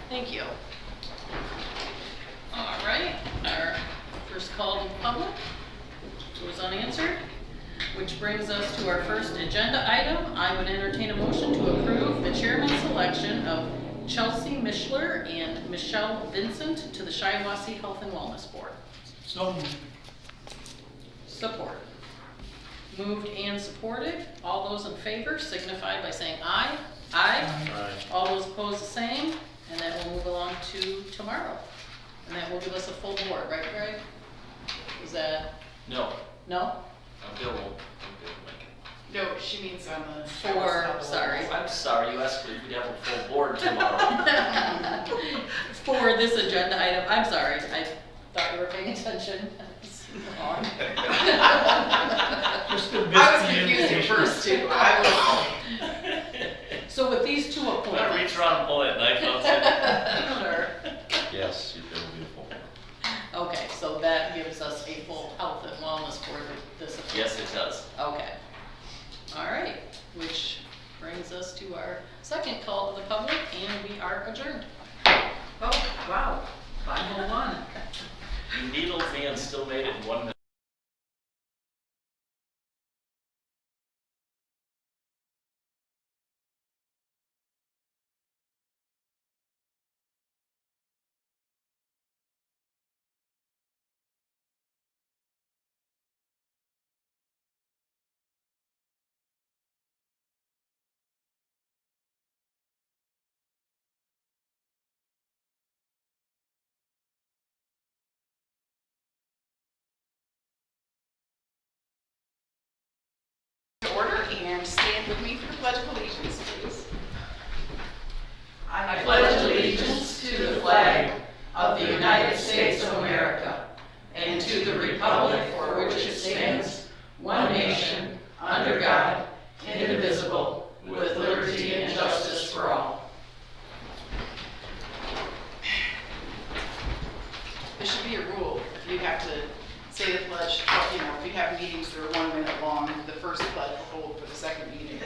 Thank you. All right, our first call to the public was unanswered, which brings us to our first agenda item. I would entertain a motion to approve the chairman's selection of Chelsea Mishler and Michelle Vincent to the Shiawassee Health and Wellness Board. So moved. Support. Moved and supported. All those in favor signify by saying aye. Aye. Aye. All those opposed the same, and then we'll move along to tomorrow. And that will give us a full board, right, Greg? Is that, No, no? Bill will make it. No, she means on the. Sorry. I'm sorry, you asked if we'd have a full board tomorrow. For this agenda item, I'm sorry, I thought you were paying attention. Wrong. Just a I was confused at first too. So with these two I'm gonna appointments. reach around and pull that knife out. Sure. Yes, it will be a full board. Okay, so that gives us a full health and wellness board with this. Yes, it does. Okay. All right, which brings us to our second call to the public, and we are adjourned. Oh, wow. 5:01. You needle man still made it in 1 minute. To order and stand with me for the Pledge of Allegiance, please. I pledge allegiance to the flag of the United States of America and to the republic for which it stands, one nation, under God, indivisible, with liberty and justice for all. There should be a rule. If you have to say the pledge, if you have meetings that are 1 minute long, the first pledge will hold for the second meeting.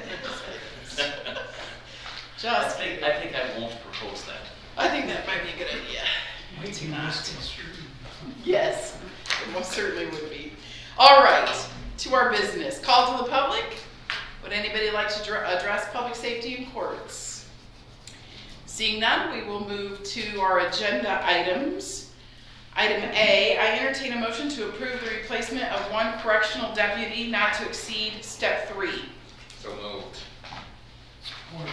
Just kidding. I think I won't propose that. I think that might be a good idea. Way too nice to true. Yes, it most certainly would be. All right, to our business. Call to the public. Would anybody like to address public safety in courts? Seeing none, we will move to our agenda items. Item A, I entertain a motion to approve the replacement of one correctional deputy not to exceed step 3. So moved. Support.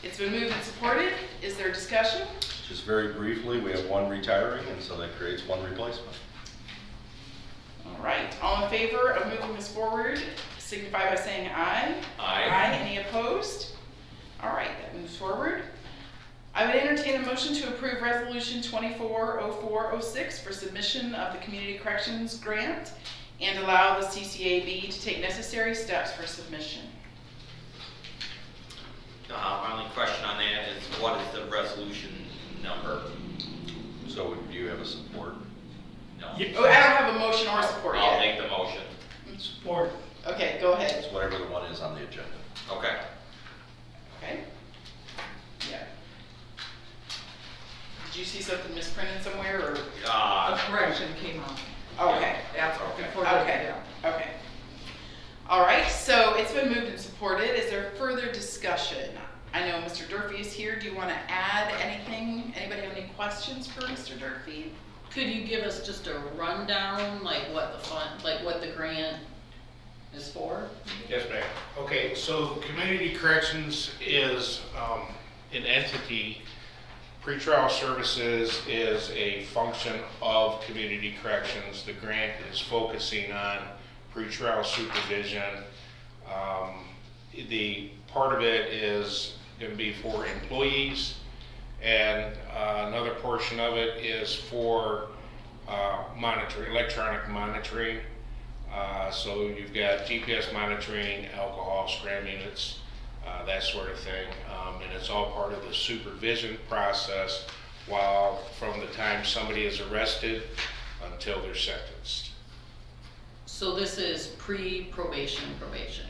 It's been moved and supported. Is there discussion? Just very briefly, we have one retiring, and so that creates one replacement. All right, all in favor of moving this forward, signify by saying aye. Aye. Any opposed? All right, that moves forward. I would entertain a motion to approve Resolution 240406 for submission of the Community Corrections Grant and allow the CCAB to take necessary steps for submission. My only question on that is what is the resolution number? So do you have a support? No. Oh, I don't have a motion or support I'll yet. make the motion. Support. Okay, go ahead. It's whatever the one is on the agenda. Okay. Okay. Yeah. Did you see something misprinted somewhere or? A correction came out. Okay. That's Okay. before the, Okay. Okay. All right, so it's been moved and supported. Is there further discussion? I know Mr. Durfee is here. Do you want to add anything? Anybody have any questions for Mr. Durfee? Could you give us just a rundown, like what the fund, like what the grant is for? Yes, ma'am. Okay, so Community Corrections is an entity. Pretrial services is a function of Community Corrections. The grant is focusing on pretrial supervision. The part of it is going to be for employees, and another portion of it is for monitoring, electronic monitoring. So you've got GPS monitoring, alcohol, scram units, that sort of thing, and it's all part of the supervision process while from the time somebody is arrested until they're sentenced. So this is pre-probation, probation.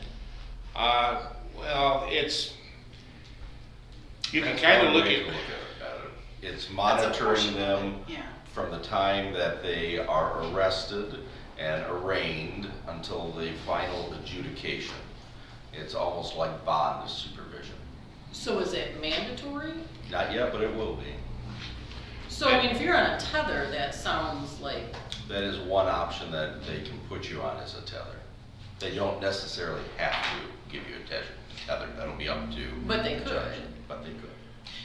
Well, it's, you can kind of look at, It's That's a monitoring portion of them it, yeah. from the time that they are arrested and arraigned until the final adjudication. It's almost like bond supervision. So is it mandatory? Not yet, but it will be. So, I mean, if you're on a tether, that sounds like, That is one option that they can put you on as a tether. They don't necessarily have to give you a tether. That'll be up to but they the could. judge, but they could.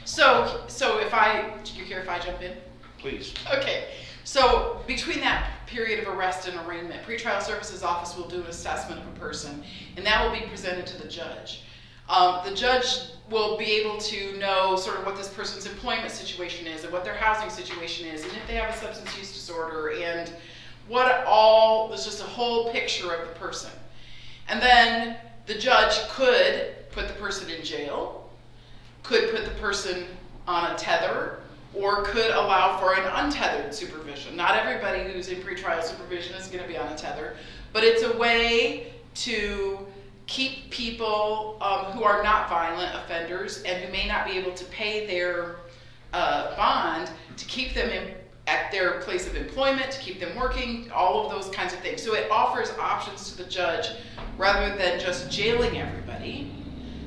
So do you care if I jump in? Please. Okay, so between that period of arrest and arraignment, pretrial services office will do an assessment of a person, and that will be presented to the judge. The judge will be able to know sort of what this person's employment situation is, and what their housing situation is, and if they have a substance use disorder, and there's just a whole picture of the person. And then the judge could put the person in jail, could put the person on a tether, or could allow for an untethered supervision. Not everybody who's in pretrial supervision is going to be on a tether, but it's a way to keep people who are not violent offenders and who may not be able to pay their bond, to keep them at their place of employment, to keep them working, all of those kinds of things. So it offers options to the judge rather than just jailing everybody,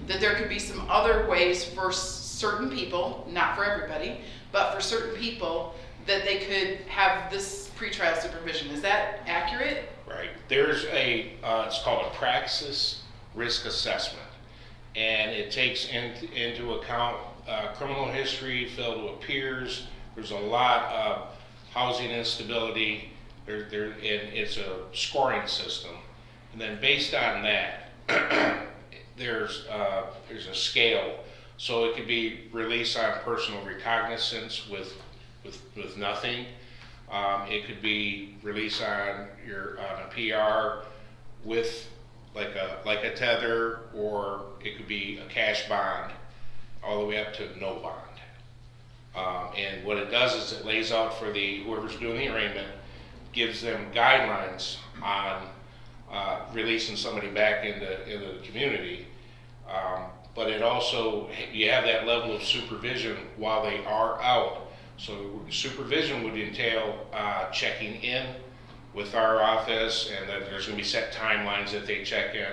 that there could be some other ways for certain people, not for everybody, but for certain people, that they could have this pretrial supervision. Is that accurate? Right. There's it's called a praxis risk assessment. And it takes into account criminal history, failed to appears. There's a lot of housing instability. And it's a scoring system. And then based on that, there's a scale. So it could be released on personal recognizance with nothing. It could be released on a PR with like a tether, or it could be a cash bond, all the way up to no bond. And what it does is it lays out for whoever's doing the arraignment, gives them guidelines on releasing somebody back into the community. But it also, you have that level of supervision while they are out. So supervision would entail checking in with our office, and that there's going to be set timelines that they check in.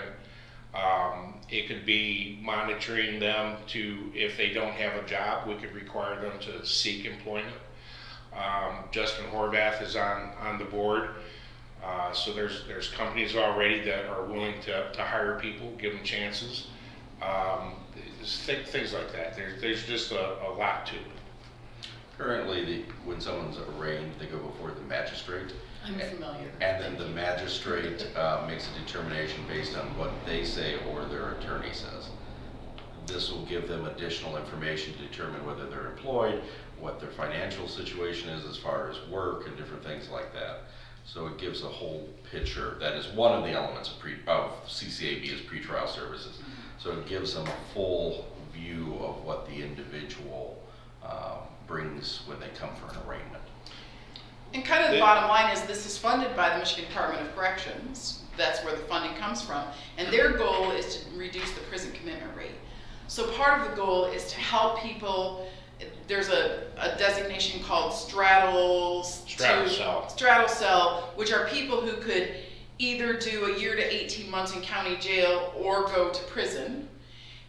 It could be monitoring them to, if they don't have a job, we could require them to seek employment. Justin Horvath is on the board. So there's companies already that are willing to hire people, give them chances. Things like that. There's just a lot to it. Currently, when someone's arraigned, they go before the magistrate. I'm familiar. And then the magistrate makes a determination based on what they say or their attorney says. This will give them additional information to determine whether they're employed, what their financial situation is as far as work and different things like that. So it gives a whole picture. That is one of the elements of CCAB is pretrial services. So it gives them a full view of what the individual brings when they come for an arraignment. And kind of the bottom line is this is funded by the Michigan Department of Corrections. That's where the funding comes from. And their goal is to reduce the prison commitment rate. So part of the goal is to help people. There's a designation called straddle cell, which are people who could either do a year to 18 months in county jail or go to prison.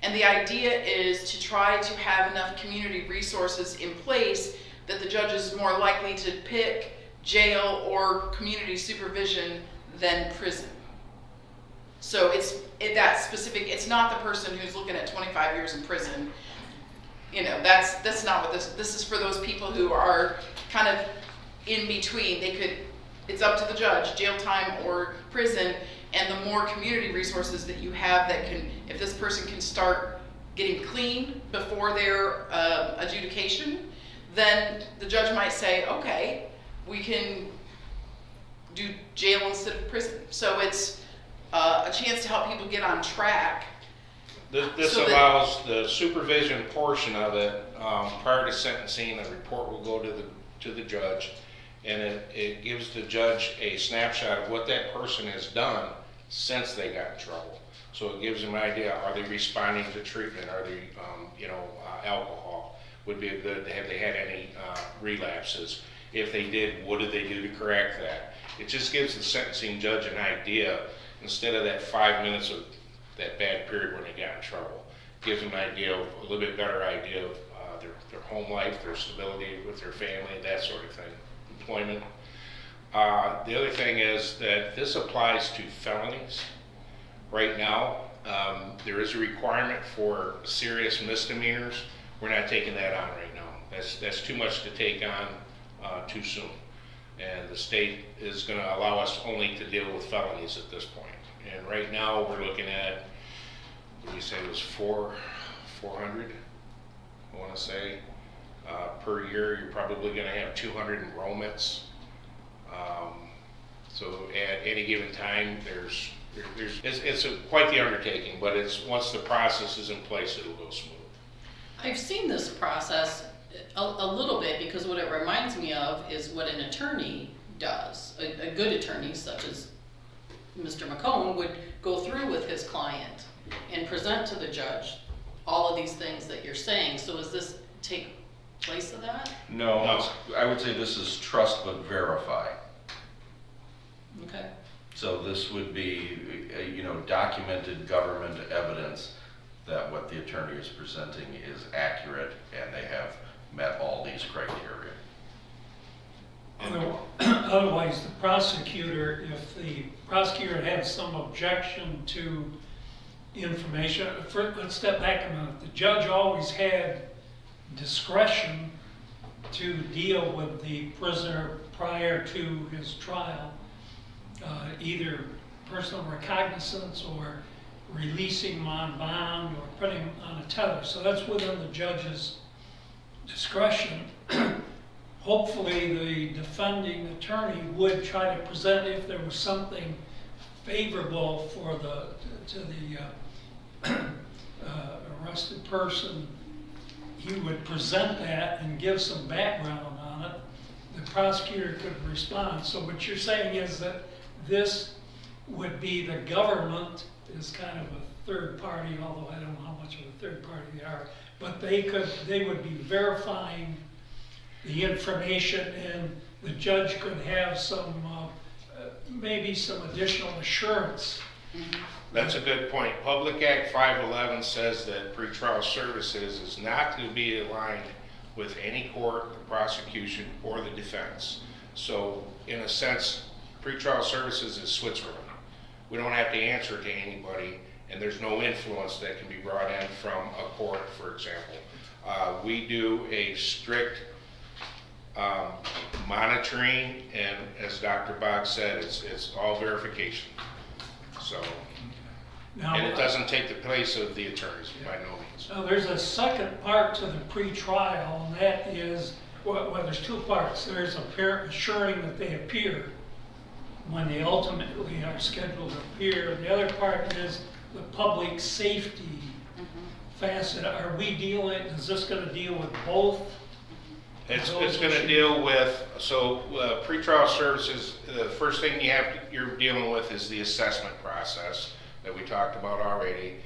And the idea is to try to have enough community resources in place that the judge is more likely to pick jail or community supervision than prison. So it's not the person who's looking at 25 years in prison. You know, that's not what this is for. Those people who are kind of in between. It's up to the judge, jail time or prison. And the more community resources that you have that can, if this person can start getting clean before their adjudication, then the judge might say, okay, we can do jail instead of prison. So it's a chance to help people get on track. This allows the supervision portion of it. Prior to sentencing, a report will go to the judge, and it gives the judge a snapshot of what that person has done since they got in trouble. So it gives them an idea: are they responding to treatment? Are they, alcohol? would be good, have they had any relapses? If they did, what did they do to correct that? It just gives the sentencing judge an idea, instead of that 5 minutes of that bad period when they got in trouble. Gives them an idea, a little bit better idea of their home life, their stability with their family, that sort of thing, employment. The other thing is that this applies to felonies. Right now, there is a requirement for serious misdemeanors. We're not taking that on right now. That's too much to take on too soon. And the state is going to allow us only to deal with felonies at this point. And right now, we're looking at, what do you say it was 400, I want to say, per year. You're probably going to have 200 enrollments. So at any given time, it's quite the undertaking, but once the process is in place, it'll go smooth. I've seen this process a little bit, because what it reminds me of is what an attorney does. A good attorney, such as Mr. McCone, would go through with his client and present to the judge all of these things that you're saying. So does this take place of that? No, I would say this is trust but verify. Okay. So this would be, documented government evidence that what the attorney is presenting is accurate and they have met all these criteria. Otherwise, the prosecutor, if the prosecutor has some objection to information, let's step back a minute. The judge always had discretion to deal with the prisoner prior to his trial, either personal recognizance or releasing him on bond or putting him on a tether. So that's within the judge's discretion. Hopefully the defending attorney would try to present, if there was something favorable to the arrested person, he would present that and give some background on it. The prosecutor could respond. So what you're saying is that this would be the government is kind of a third party, although I don't know how much of a third party they are, but they would be verifying the information, and the judge could have some, maybe some additional assurance. That's a good point. Public Act 511 says that pretrial services is not to be aligned with any court, the prosecution, or the defense. So in a sense, pretrial services is Switzerland. We don't have to answer to anybody, and there's no influence that can be brought in from a court, for example. We do a strict monitoring, and as Dr. Boggs said, it's all verification. So, Now, and it doesn't take the place of the attorneys, by no means. now there's a second part to the pretrial, and that is, well, there's two parts. There's assuring that they appear when they ultimately are scheduled to appear. The other part is the public safety facet. Are we dealing, is this going to deal with both? It's going to deal with, pretrial services, the first thing you're dealing with is the assessment process that we talked about already.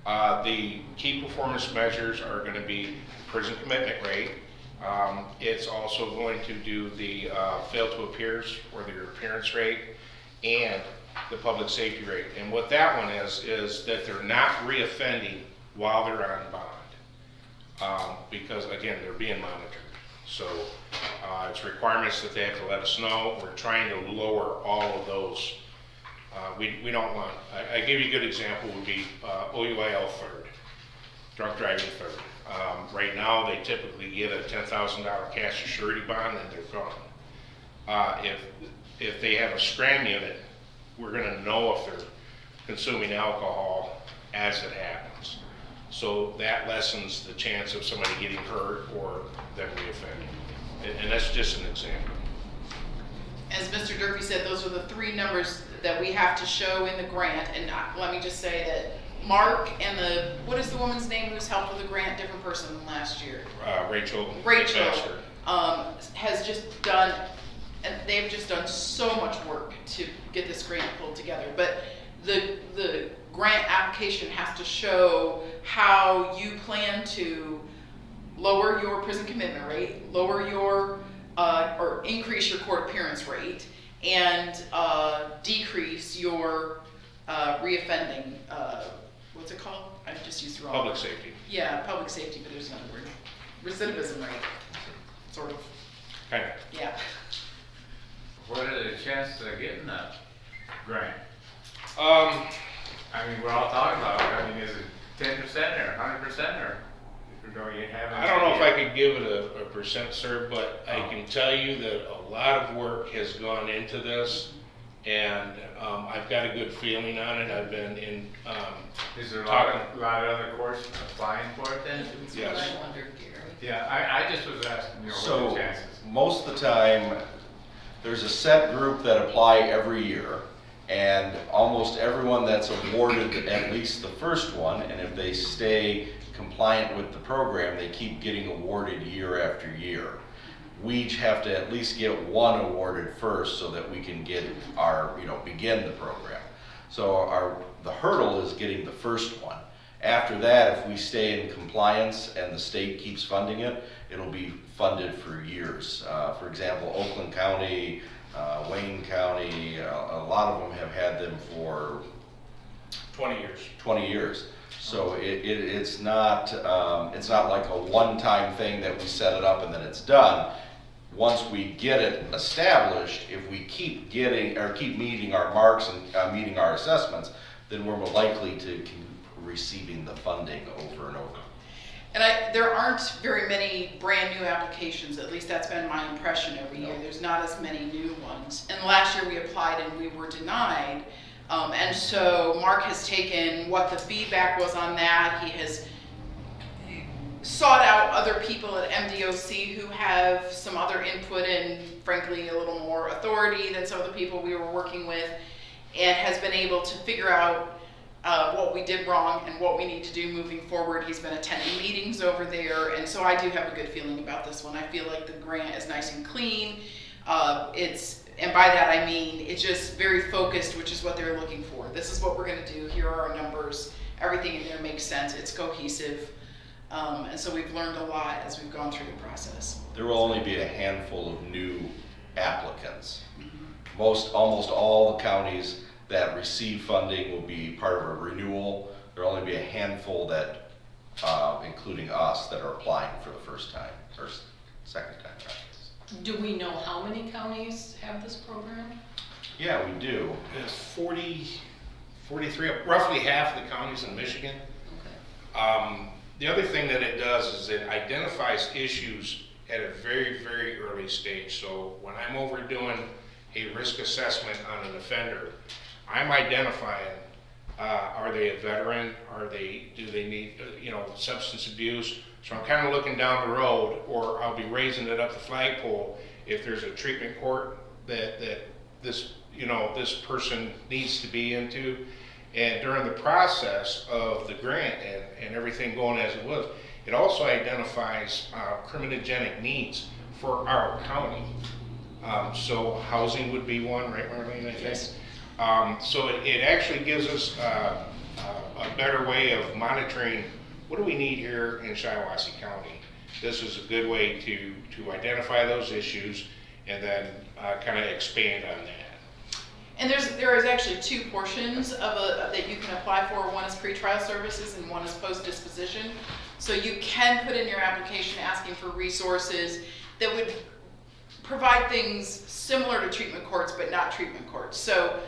The key performance measures are going to be prison commitment rate. It's also going to do the fail to appears, or the appearance rate, and the public safety rate. And what that one is that they're not reoffending while they're on bond, because again, they're being monitored. So it's requirements that they have to let us know. We're trying to lower all of those. We don't want, I give you a good example would be OUIL third, drunk driving third. Right now they typically get a $10,000 cash surety bond and they're gone. If they have a scram unit, we're going to know if they're consuming alcohol as it happens. So that lessens the chance of somebody getting hurt or them reoffending. And that's just an example. As Mr. Durfee said, those are the three numbers that we have to show in the grant. And let me just say that Mark and what is the woman's name who's helped with the grant, different person than last year? Rachel has just done, and they've just done so much work to get this grant pulled together. But the grant application has to show how you plan to lower your prison commitment rate, lower your, or increase your court appearance rate, and decrease your reoffending, what's it called? I just used the wrong Public word. safety, Yeah, public safety, but there's another word. Recidivism rate, sort of, kind of. yeah. What are the chances of getting that grant? Um, I mean, we're all talking about it. I mean, is it 10% or 100% or don't you have? I don't know if I could give it a percent, sir, but I can tell you that a lot of work has gone into this, and I've got a good feeling on it. I've been in, Is there a lot of other courts applying for it then? That's Yes. what I wondered, Gary. Yeah, I just was asking, you know, what are So, the chances? most of the time, there's a set group that apply every year, and almost everyone that's awarded at least the first one, and if they stay compliant with the program, they keep getting awarded year after year. We each have to at least get one awarded first so that we can get our, begin the program. So the hurdle is getting the first one. After that, if we stay in compliance and the state keeps funding it, it'll be funded for years. For example, Oakland County, Wayne County, a lot of them have had them for 20 years. 20 years. So it's not like a one-time thing that we set it up and then it's done. Once we get it established, if we keep meeting our marks and meeting our assessments, then we're more likely to keep receiving the funding over and over. And there aren't very many brand new applications, at least that's been my impression every year. There's not as many new ones. And last year we applied and we were denied. And so Mark has taken what the feedback was on that. He has sought out other people at MDOC who have some other input and frankly a little more authority than some of the people we were working with, and has been able to figure out what we did wrong and what we need to do moving forward. He's been attending meetings over there, and so I do have a good feeling about this one. I feel like the grant is nice and clean. And by that I mean it's just very focused, which is what they're looking for. This is what we're going to do. Here are our numbers. Everything in there makes sense. It's cohesive. And so we've learned a lot as we've gone through the process. There will only be a handful of new applicants. Almost all the counties that receive funding will be part of a renewal. There will only be a handful that, including us, that are applying for the first time, or second time. Do we know how many counties have this program? Yeah, we do. It's 43, roughly half the counties in Michigan. Okay. The other thing that it does is it identifies issues at a very, very early stage. So when I'm over doing a risk assessment on an offender, I'm identifying, are they a veteran? Do they need, substance abuse? So I'm kind of looking down the road, or I'll be raising it up the flagpole if there's a treatment court that this person needs to be into. And during the process of the grant and everything going as it was, it also identifies criminogenic needs for our county. So housing would be one, right, Marlene, I think? Yes. So it actually gives us a better way of monitoring what do we need here in Shiawassee County. This is a good way to identify those issues and then kind of expand on that. And there is actually two portions that you can apply for. One is pretrial services and one is post-disposition. So you can put in your application asking for resources that would provide things similar to treatment courts, but not treatment courts. So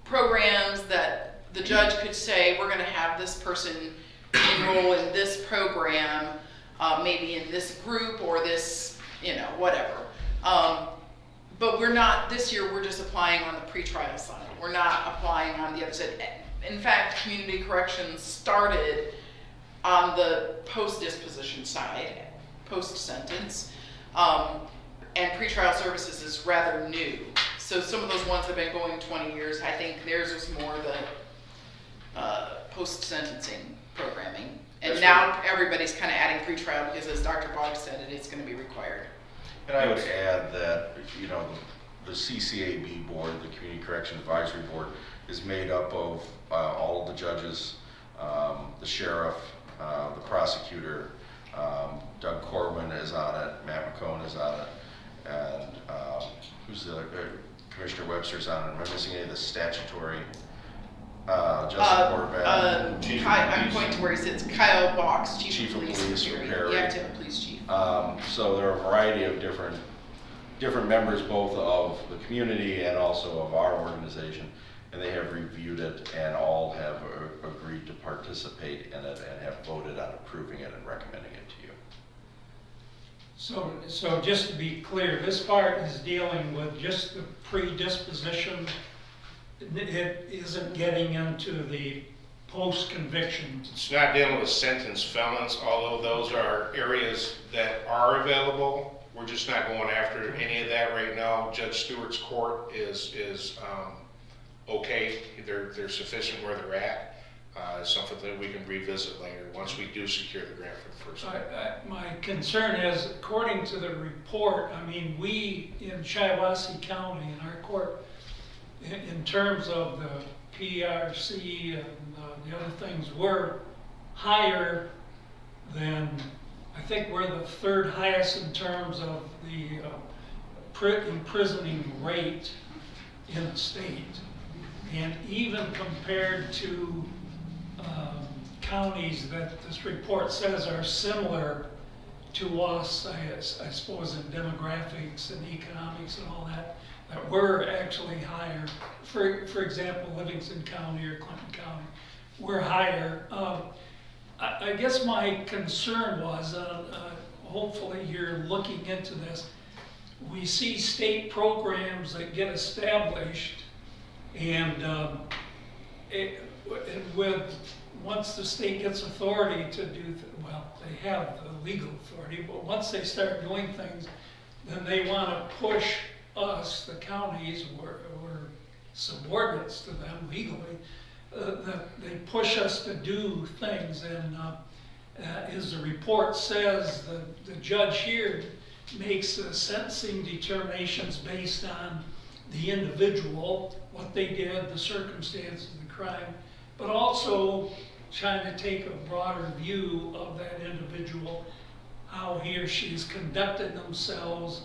programs that the judge could say, we're going to have this person enroll in this program, maybe in this group or this, whatever. But this year we're just applying on the pretrial side. We're not applying on the other side. In fact, community corrections started on the post-disposition side, post-sentence, and pretrial services is rather new. So some of those ones have been going 20 years. I think theirs was more the post-sentencing programming. And now everybody's kind of adding pretrial because, as Dr. Boggs said, it's going to be required. And I would add that, the CCAB board, the Community Correction Advisory Board, is made up of all of the judges, the sheriff, the prosecutor, Doug Corbin is on it, Matt McCone is on it, and who's the Commissioner Webster's on it. Am I missing any of the statutory? Justin Corbett. I'm going to where he sits, Kyle Box, Chief of Police. Police, Perry. Perry. You have to have a police chief. So there are a variety of different members, both of the community and also of our organization, and they have reviewed it and all have agreed to participate in it and have voted on approving it and recommending it to you. So just to be clear, this part is dealing with just the predisposition. It isn't getting into the post-conviction. It's not dealing with sentenced felons, although those are areas that are available. We're just not going after any of that right now. Judge Stewart's court is okay. They're sufficient where they're at. It's something that we can revisit later once we do secure the grant for the first time. My concern is, according to the report, I mean, we in Shiawassee County, in our court, in terms of the PRC and the other things, we're higher than, I think we're the third highest in terms of the imprisoning rate in the state. And even compared to counties that this report says are similar to us, I suppose in demographics and economics and all that, that we're actually higher. For example, Livingston County or Clinton County, we're higher. I guess my concern was, hopefully you're looking into this, we see state programs that get established, and once the state gets authority to do, well, they have the legal authority, but once they start doing things, then they want to push us, the counties, we're subordinates to them legally, that they push us to do things. And as the report says, the judge here makes sentencing determinations based on the individual, what they did, the circumstances of the crime, but also trying to take a broader view of that individual, how he or she's conducted themselves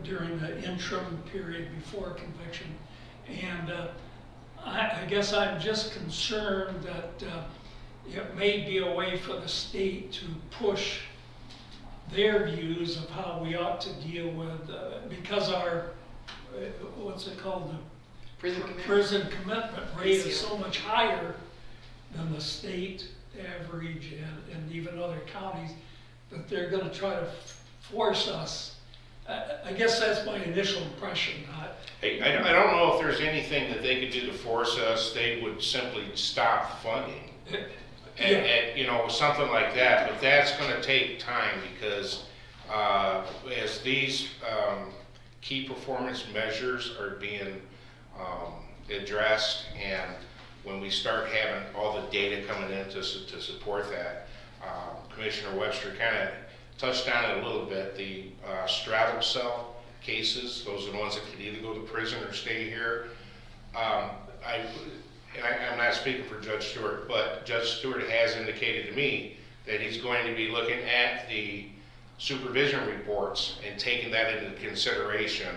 during the interim period before conviction. And I guess I'm just concerned that it may be a way for the state to push their views of how we ought to deal with, because our, what's it called, the prison commitment rate is so much higher than the state average and even other counties, that they're going to try to force us. I guess that's my initial impression. Hey, I don't know if there's anything that they could do to force us. They would simply stop funding, and you know, something like that. But that's going to take time, because as these key performance measures are being addressed, and when we start having all the data coming in to support that, Commissioner Webster kind of touched on it a little bit. The straddle cell cases, those are the ones that can either go to prison or stay here. I'm not speaking for Judge Stewart, but Judge Stewart has indicated to me that he's going to be looking at the supervision reports and taking that into consideration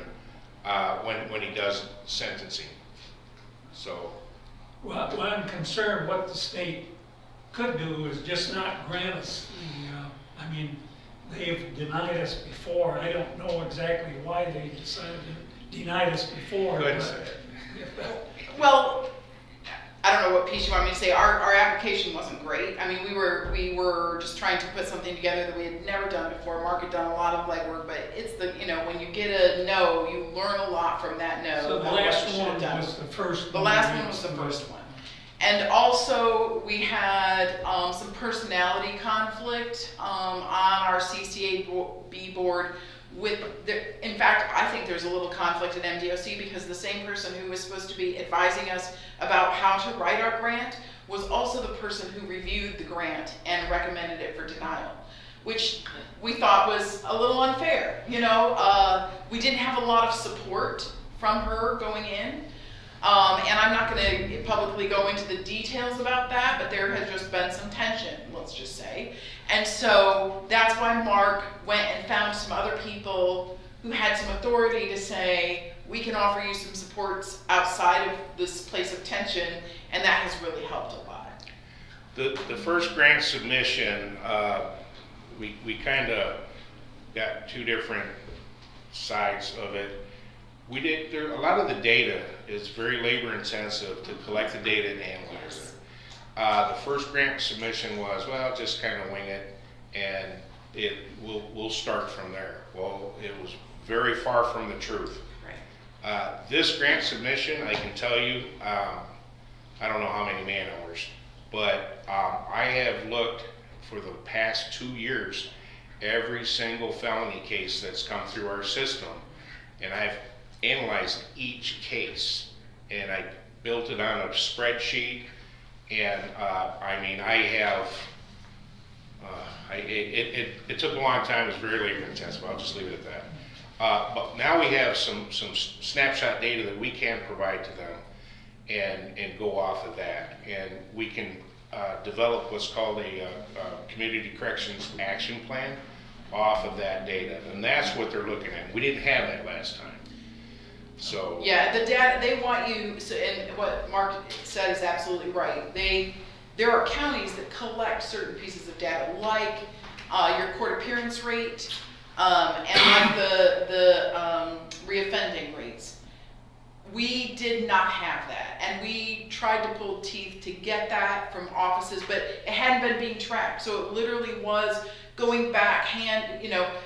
when he does sentencing. So, well, I'm concerned what the state could do is just not grant us the, I mean, they've denied us before. I don't know exactly why they decided to deny us before. Well, I don't know what piece you want me to say. Our application wasn't great. I mean, we were just trying to put something together that we had never done before. Mark had done a lot of legwork, but it's the, you know, when you get a no, you learn a lot from that no. So the last one was the first one. The last one was the first one. And also, we had some personality conflict on our CCAB board with, in fact, I think there's a little conflict at MDOC, because the same person who was supposed to be advising us about how to write our grant was also the person who reviewed the grant and recommended it for denial, which we thought was a little unfair. You know, we didn't have a lot of support from her going in. And I'm not gonna publicly go into the details about that, but there has just been some tension, let's just say. And so that's why Mark went and found some other people who had some authority to say, we can offer you some supports outside of this place of tension, and that has really helped a lot. The first grant submission, we kind of got two different sides of it. A lot of the data is very labor intensive to collect the data and analyze it. The first grant submission was, well, just kind of wing it, and we'll start from there. Well, it was very far from the truth. Right. This grant submission, I can tell you, I don't know how many man hours, but I have looked for the past 2 years, every single felony case that's come through our system, and I've analyzed each case, and I built it on a spreadsheet, and I mean, I have, it took a long time, it was very labor intensive, I'll just leave it at that. But now we have some snapshot data that we can provide to them and go off of that. And we can develop what's called a community corrections action plan off of that data. And that's what they're looking at. We didn't have that last time. So yeah, the data, they want you, so, and what Mark said is absolutely right. There are counties that collect certain pieces of data, like your court appearance rate, and like the reoffending rates. We did not have that, and we tried to pull teeth to get that from offices, but it hadn't been being tracked. So it literally was going back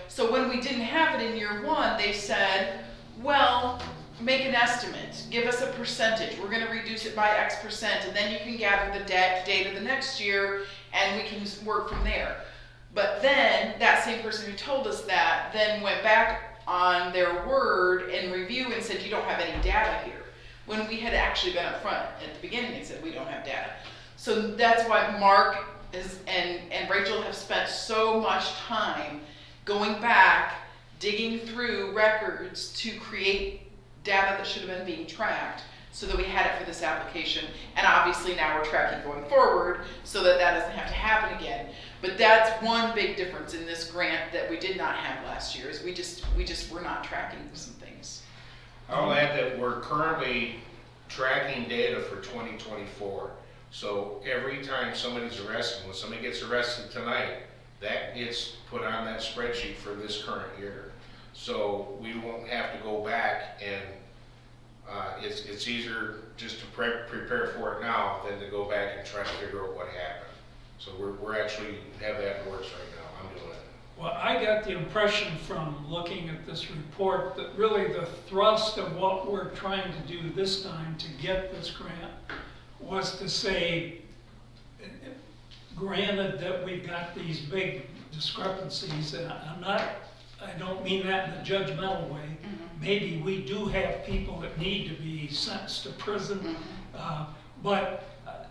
so when we didn't have it in year one, they said, well, make an estimate, give us a percentage, we're gonna reduce it by X percent, and then you can gather the data the next year, and we can work from there. But then, that same person who told us that, then went back on their word and review and said, you don't have any data here. When we had actually been up front at the beginning and said, we don't have data. So that's why Mark and Rachel have spent so much time going back, digging through records to create data that should have been being tracked so that we had it for this application. And obviously now we're tracking going forward so that that doesn't have to happen again. But that's one big difference in this grant that we did not have last year, is we just were not tracking some things. I'll add that we're currently tracking data for 2024. So every time somebody's arrested, when somebody gets arrested tonight, that gets put on that spreadsheet for this current year. So we won't have to go back and it's easier just to prepare for it now than to go back and try to figure out what happened. So we're actually have that in the works right now. I'm doing it. Well, I got the impression from looking at this report that really the thrust of what we're trying to do this time to get this grant was to say, granted that we've got these big discrepancies, and I don't mean that in a judgmental way. Mm-hmm. Maybe we do have people that need to be sentenced to prison, but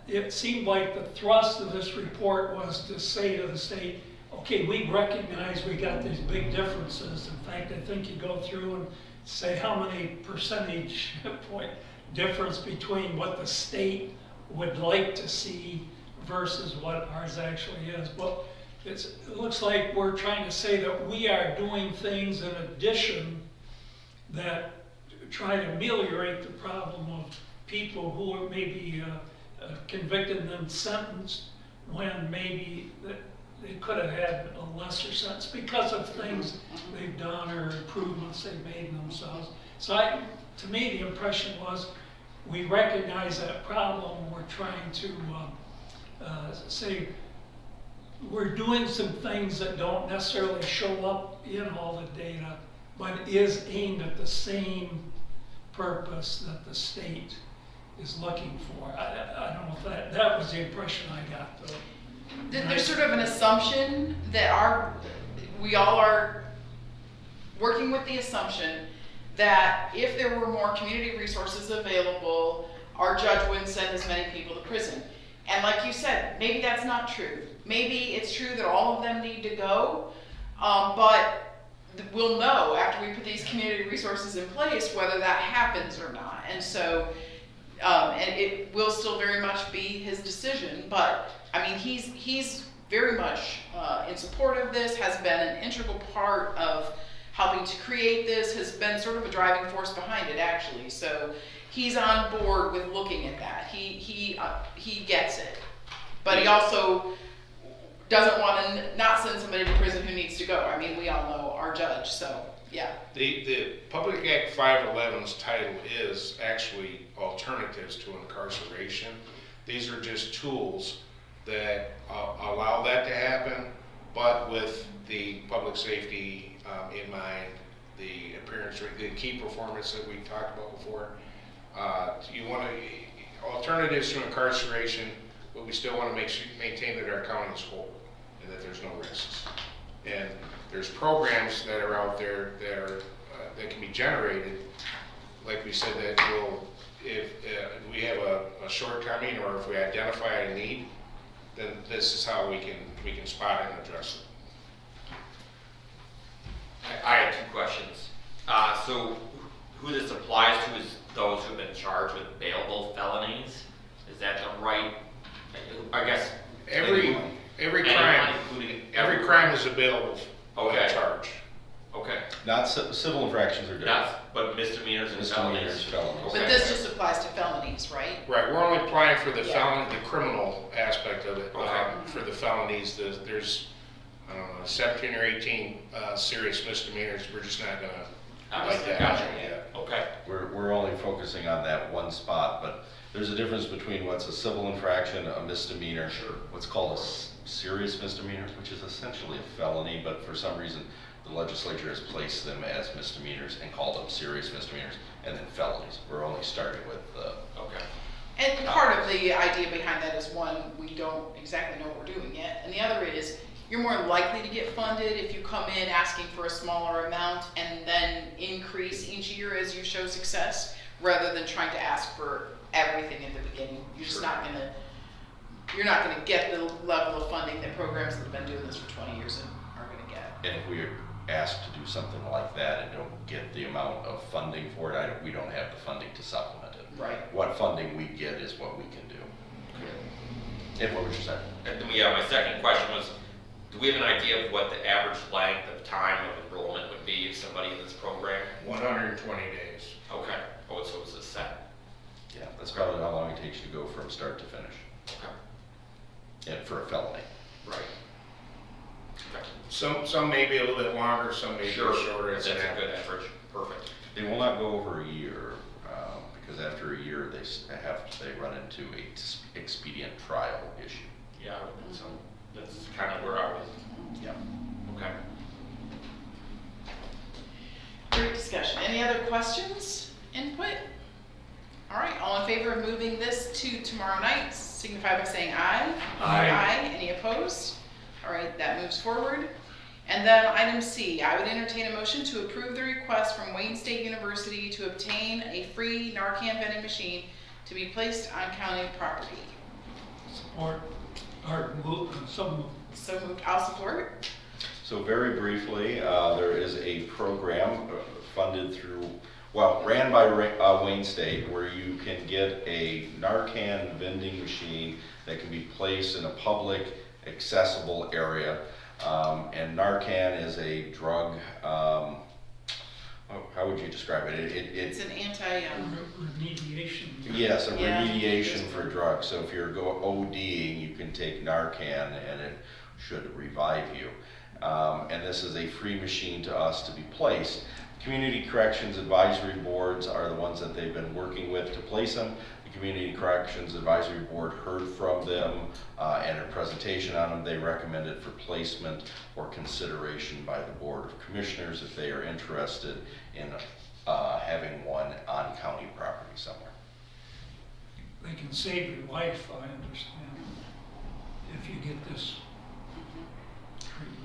it seemed like the thrust of this report was to say to the state, okay, we recognize we got these big differences. In fact, I think you go through and say how many percentage point difference between what the state would like to see versus what ours actually is. Well, it looks like we're trying to say that we are doing things in addition that try to ameliorate the problem of people who are maybe convicted and then sentenced when maybe they could have had a lesser sentence because of things they've done or improvements they've made in themselves. So to me, the impression was we recognize that problem. We're trying to say we're doing some things that don't necessarily show up in all the data, but is aimed at the same purpose that the state is looking for. I don't know if that was the impression I got, though. There's sort of an assumption that we all are working with the assumption that if there were more community resources available, our judge wouldn't send as many people to prison. And like you said, maybe that's not true. Maybe it's true that all of them need to go, but we'll know after we put these community resources in place whether that happens or not. And so And it will still very much be his decision, but, I mean, he's very much in support of this, has been an integral part of helping to create this, has been sort of a driving force behind it, actually. So he's on board with looking at that. He gets it. But he also doesn't want to not send somebody to prison who needs to go. I mean, we all know our judge, so, yeah. The Public Act 511's title is actually alternatives to incarceration. These are just tools that allow that to happen, but with the public safety in mind, the appearance, the key performance that we talked about before. You want to, alternatives to incarceration, but we still want to maintain that our county is whole and that there's no risks. And there's programs that are out there that are that can be generated, like we said, that will, if we have a shortcoming or if we identify a need, then this is how we can spot it and address it. I have two questions. So who this applies to is those who've been charged with bailable felonies. Is that the right, I guess? Every crime, including every crime is available for Okay. charge. Okay. Not civil infractions are different. But misdemeanors and Misdemeanors, felonies. felonies. But this just applies to felonies, right? Right, we're only applying for the Yeah. felon, the criminal aspect of it. Okay. For the felonies, there's, I don't know, 17 or 18 serious misdemeanors. We're just not gonna like that. Gotcha. Yeah. Okay. We're only focusing on that one spot, but there's a difference between what's a civil infraction, a misdemeanor, Sure. what's called a serious misdemeanor, which is essentially a felony, but for some reason, the legislature has placed them as misdemeanors and called them serious misdemeanors, and then felonies. We're only starting with Okay. And part of the idea behind that is, one, we don't exactly know what we're doing yet, and the other is, you're more likely to get funded if you come in asking for a smaller amount and then increase each year as you show success, rather than trying to ask for everything at the beginning. You're just not you're not gonna get the level of funding that programs that have been doing this for 20 years are gonna get. and if we are asked to do something like that and don't get the amount of funding for it, we don't have the funding to supplement it. Right. What funding we get is what we can do. And what was your second? And then my second question was, do we have an idea of what the average length of time of enrollment would be if somebody in this program? 120 days. Okay. Oh, so it's a set. Yeah, that's probably how long it takes you to go from start to finish, Okay. and for a felony. Right. Okay. Some may be a little bit longer, some may be shorter. That's It's a an good average. average. Perfect. They will not go over a year, because after a year, they run into a expedient trial issue. Yeah. So that's kind of where I was. Yeah. Okay. Great discussion. Any other questions, input? All right, all in favor of moving this to tomorrow night, signify by saying aye. Aye. Any opposed? All right, that moves forward. And then item C, I would entertain a motion to approve the request from Wayne State University to obtain a free Narcan vending machine to be placed on county property. Support, or move, some, So moved, I'll support. So very briefly, there is a program funded through, ran by Wayne State, where you can get a Narcan vending machine that can be placed in a public, accessible area. And Narcan is a drug, how would you describe it? It's an remediation. Yes, a Yeah. remediation for drugs. So if you're ODing, you can take Narcan and it should revive you. And this is a free machine to us to be placed. Community Corrections Advisory Boards are the ones that they've been working with to place them. The Community Corrections Advisory Board heard from them and a presentation on them. They recommended for placement or consideration by the Board of Commissioners if they are interested in having one on county property somewhere. They can save your life, I understand, if you get this treatment.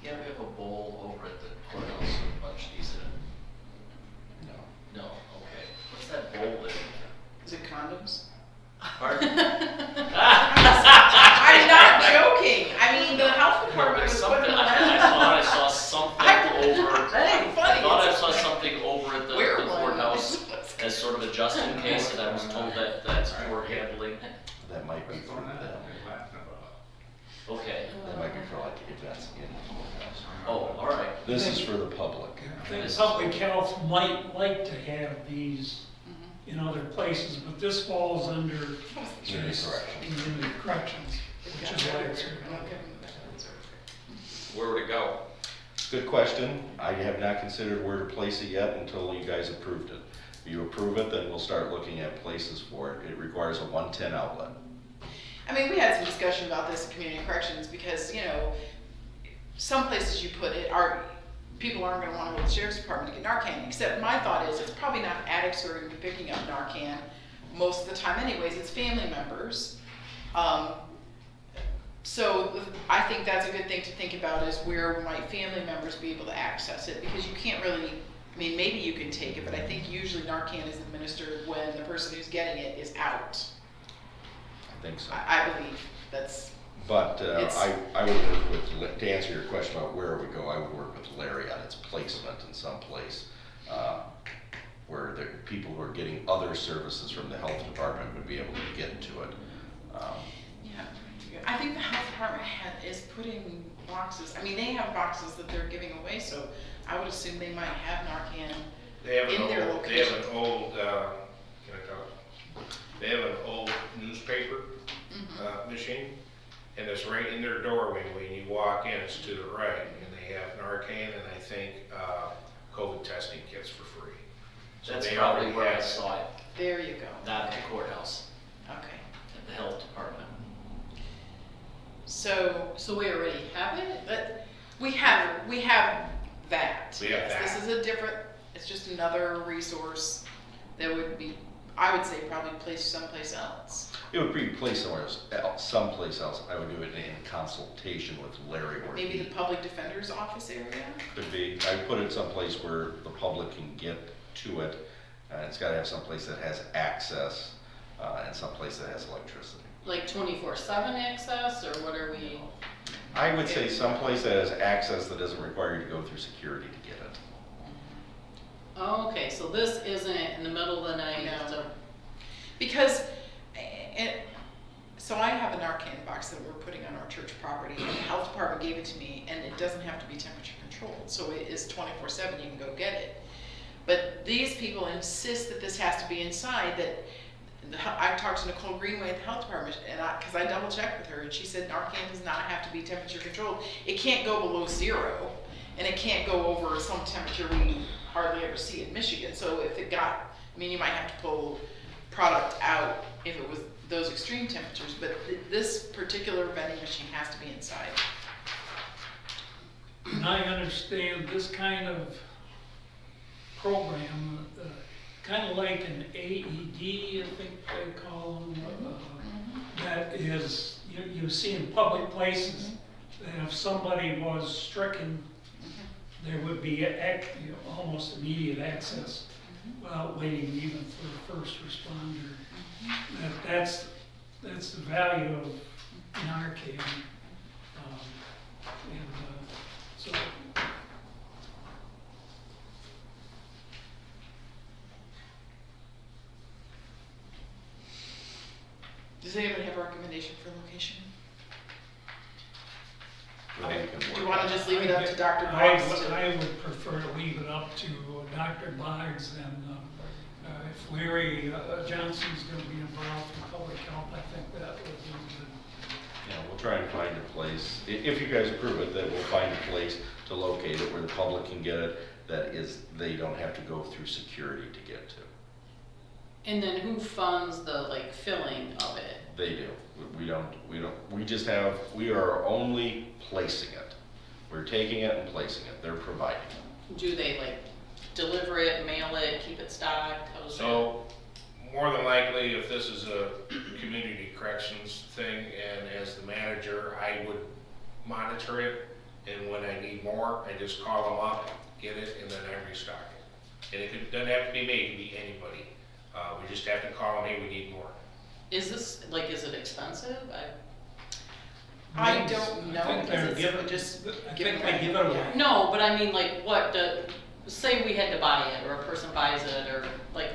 Yeah, we have a bowl over at the courthouse with a bunch of these in it. No. No, okay. What's that bowl there? Is it condoms? Pardon? I'm not joking. I mean, the health department was putting Something, them I thought I saw something over. That ain't funny. I thought I saw something over at the Wear one. courthouse as sort of a just in case, and I was told that might be What's for going on? them. They're laughing about. Okay, That might be for like events in the courthouse. oh, all right. This is for the public. I think public health might like to have these Mm-hmm. in other places, but this falls under Community corrections. community corrections, which is why it's here. Where would it go? Good question. I have not considered where to place it yet until you guys approved it. If you approve it, then we'll start looking at places for it. It requires a 110 outlet. I mean, we had some discussion about this in community corrections because, you know, some places you put it are, people aren't gonna wanna go to the sheriff's department to get Narcan, except my thought is it's probably not addicts who are gonna be picking up Narcan most of the time anyways, it's family members. So I think that's a good thing to think about is where might family members be able to access it, because you can't really, I mean, maybe you can take it, but I think usually Narcan is administered when the person who's getting it is out. I think so. I believe that's, But It's- I would work with, to answer your question about where we go, I would work with Larry on its placement in some place where the people who are getting other services from the health department would be able to get to it. yeah. I think the health department is putting boxes, I mean, they have boxes that they're giving away, so I would assume they might have Narcan. They have In an their old, they have location. an old, can I talk? They have an old newspaper, machine, and it's right in their doorway when you walk in, it's to the right, and they have Narcan and I think, COVID testing kits for free. So That's they probably already where I have it. saw it, There you go. not at the courthouse, Okay. at the health department. So, So we already have it? but we have that. We have Yes, that. This is a different, it's just another resource that would be, I would say probably placed someplace else. It would be placed somewhere else, someplace else. I would do it in consultation with Larry or Maybe he. the public defender's office area? Could be, I put it someplace where the public can get to it. It's gotta have someplace that has access, and someplace that has electricity. Like 24/7 access, or what are we? I would say someplace that has access that doesn't require you to go through security to get it. Oh, okay, so this isn't in the middle of the night, No. so Because, so I have a Narcan box that we're putting on our church property, and the health department gave it to me, and it doesn't have to be temperature controlled, so it is 24/7, you can go get it. But these people insist that this has to be inside, that, I talked to Nicole Greenway at the health department, and because I double checked with her, and she said Narcan does not have to be temperature controlled. It can't go below 0, and it can't go over some temperature we hardly ever see in Michigan, so if it got, I mean, you might have to pull product out if it was those extreme temperatures, but this particular vending machine has to be inside. And I understand this kind of program, kind of like an AED, I think they call them, that is, you see in public places, that if somebody was stricken, there would be almost immediate access without waiting even for a first responder. That's the value of Narcan. So Does anybody have a recommendation for location? Renee can Do work you want on to it. just leave it up to Dr. I Boggs would- to? I would prefer to leave it up to Dr. Boggs, and if Larry Johnson's going to be involved in public health, I think that would be good. Yeah, we'll try and find a place, if you guys approve it, then we'll find a place to locate it where the public can get it, that is, they don't have to go through security to get to. and then who funds the like filling of it? They do. We just have, we are only placing it. We're taking it and placing it. They're providing it. Do they like deliver it, mail it, keep it stocked? How's that? So, more than likely, if this is a community corrections thing, and as the manager, I would monitor it, and when I need more, I just call them up, get it, and then I restock it. And doesn't have to be me, it can be anybody. We just have to call them, hey, we need more. Is this, like, is it expensive? I Means- don't know, I think they're because it's giving- just I giving think they give it away. away. No, but I mean, like, say we had to buy it, or a person buys it, or like,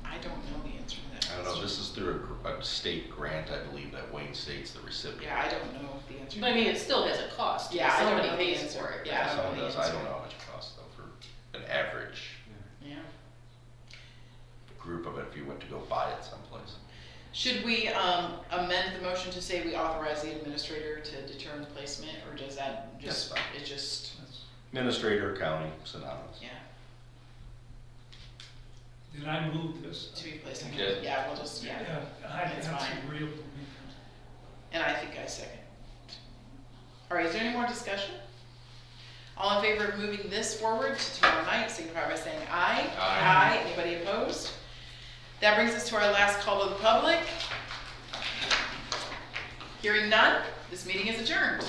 I don't know the answer to that. don't know, this is through a state grant, I believe, that Wayne State's the recipient. Yeah, I don't know the answer. But I mean, it still has a cost. Yeah, I don't Somebody know the pays answer. for it. Yeah. I don't know Some the does, I answer. don't know how much it costs though for an average Yeah. group of it if you went to go buy it someplace. Should we amend the motion to say we authorize the administrator to determine placement, or does that just, That's fine. it just, Administrator, county, synonymous. yeah, Did I move this? to be placed on? You did. Yeah, we'll just, yeah, That's That's fine. agreeable to me. and I think I second. All right, is there any more discussion? All in favor of moving this forward to tomorrow night, signify by saying aye. Aye. Anybody opposed? That brings us to our last call to the public. Hearing none, this meeting is adjourned.